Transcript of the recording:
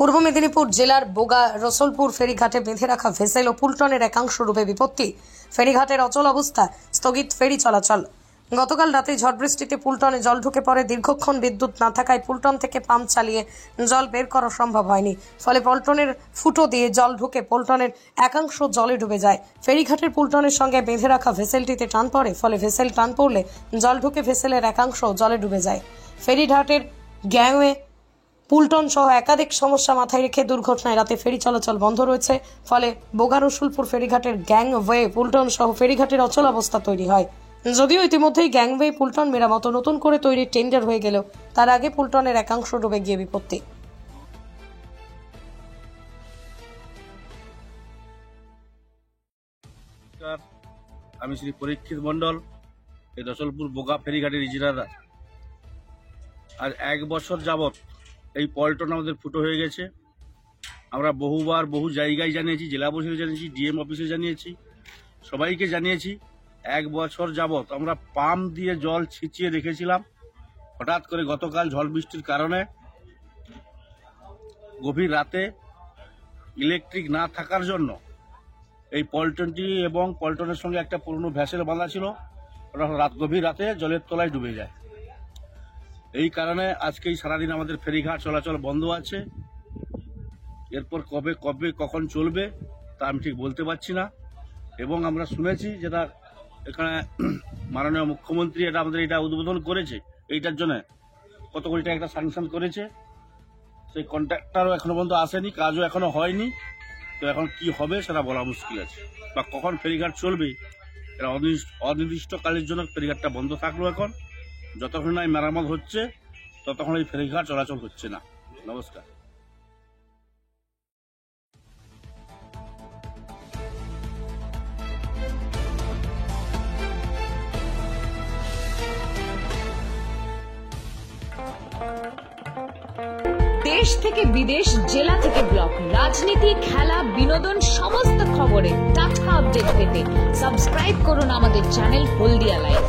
পূর্ব মেদিনীপুর জেলার বোগা রসুলপুর ফেরিঘাটে বেঁধে রাখা ভেসেল ও পুলটনের একাংশ ডুবে বিপত্তি। ফেরিঘাটের অচল অবস্থা, স্থগিত ফেরি চলাচল। গতকাল রাতে ঝড় বৃষ্টিতে পুলটনে জল ঢুকে পড়ে। দীর্ঘক্ষণ বিদ্যুৎ না থাকায় পুলটন থেকে পাম্প চালিয়ে জল বের করা সম্ভব হয়নি। ফলে পল্টনের ফুটো দিয়ে জল ঢুকে পুলটনের একাংশ জলে ডুবে যায়। ফেরিঘাটের পুলটনের সঙ্গে বেঁধে রাখা ভেসেলটিতে টান পড়ে। ফলে ভেসেল টান পড়লে জল ঢুকে ভেসেলের একাংশ জলে ডুবে যায়। ফেরিঘাটের গ্যাংওয়ে পুলটন সহ একাধিক সমস্যা মাথায় রেখে দুর্ঘটনায় রাতে ফেরি চলাচল বন্ধ রয়েছে। ফলে বোগা রসুলপুর ফেরিঘাটের গ্যাংওয়ে পুলটন সহ ফেরিঘাটের অচল অবস্থা তৈরি হয়। যদিও ইতিমধ্যেই গ্যাংওয়ে পুলটন মেরামত নতুন করে তৈরির টেন্ডার হয়ে গেলেও তার আগে পুলটনের একাংশ ডুবে গিয়ে বিপত্তি। আমি শ্রী পরীক্ষিত মন্ডল, এই রসুলপুর বোগা ফেরিঘাটের ইজিরাদার। আজ 1 বছর যাবৎ এই পল্টন আমাদের ফুটো হয়ে গেছে। আমরা বহুবার বহু জায়গায় জানিয়েছি, জেলা পরিষদে জানিয়েছি, ডিএম অফিসে জানিয়েছি, সবাইকে জানিয়েছি। 1 বছর যাবৎ আমরা পাম্প দিয়ে জল ছিঁচিয়ে রেখেছিলাম। হঠাৎ করে গতকাল ঝড় বৃষ্টির কারণে গভীর রাতে ইলেকট্রিক না থাকার জন্য এই পল্টনটি এবং পল্টনের সঙ্গে একটা পুরনো ভ্যাসেল বাঁধা ছিল, ওটা গভীর রাতে জলের তলায় ডুবে যায়। এই কারণে আজকে সারাদিন আমাদের ফেরিঘাট চলাচল বন্ধ আছে। এরপর কখন চলবে তা আমি ঠিক বলতে পারছি না। এবং আমরা শুনেছি যেটা এখানে মাননীয় মুখ্যমন্ত্রী এটা উদ্বোধন করেছে, এইটার জন্য কত কোটি টাকা একটা স্যাংশন করেছে। সেই কন্ট্রাক্টরও এখনো পর্যন্ত আসেনি, কাজও এখনো হয়নি। তো এখন কি হবে সেটা বলা মুশকিল আছে, বা কখন ফেরিঘাট চলবে এটা অনির্দিষ্টকালের জন্য ফেরিঘাটটা বন্ধ থাকলো। এখন যতক্ষণ না মেরামত হচ্ছে ততক্ষণ এই ফেরিঘাট চলাচল হচ্ছে না। নমস্কার। দেশ থেকে বিদেশ, জেলা থেকে ব্লক, রাজনীতি, খেলা, বিনোদন সমস্ত খবরে টাটকা আপডেট পেতে সাবস্ক্রাইব করুন আমাদের চ্যানেল হলদিয়া লাইভ।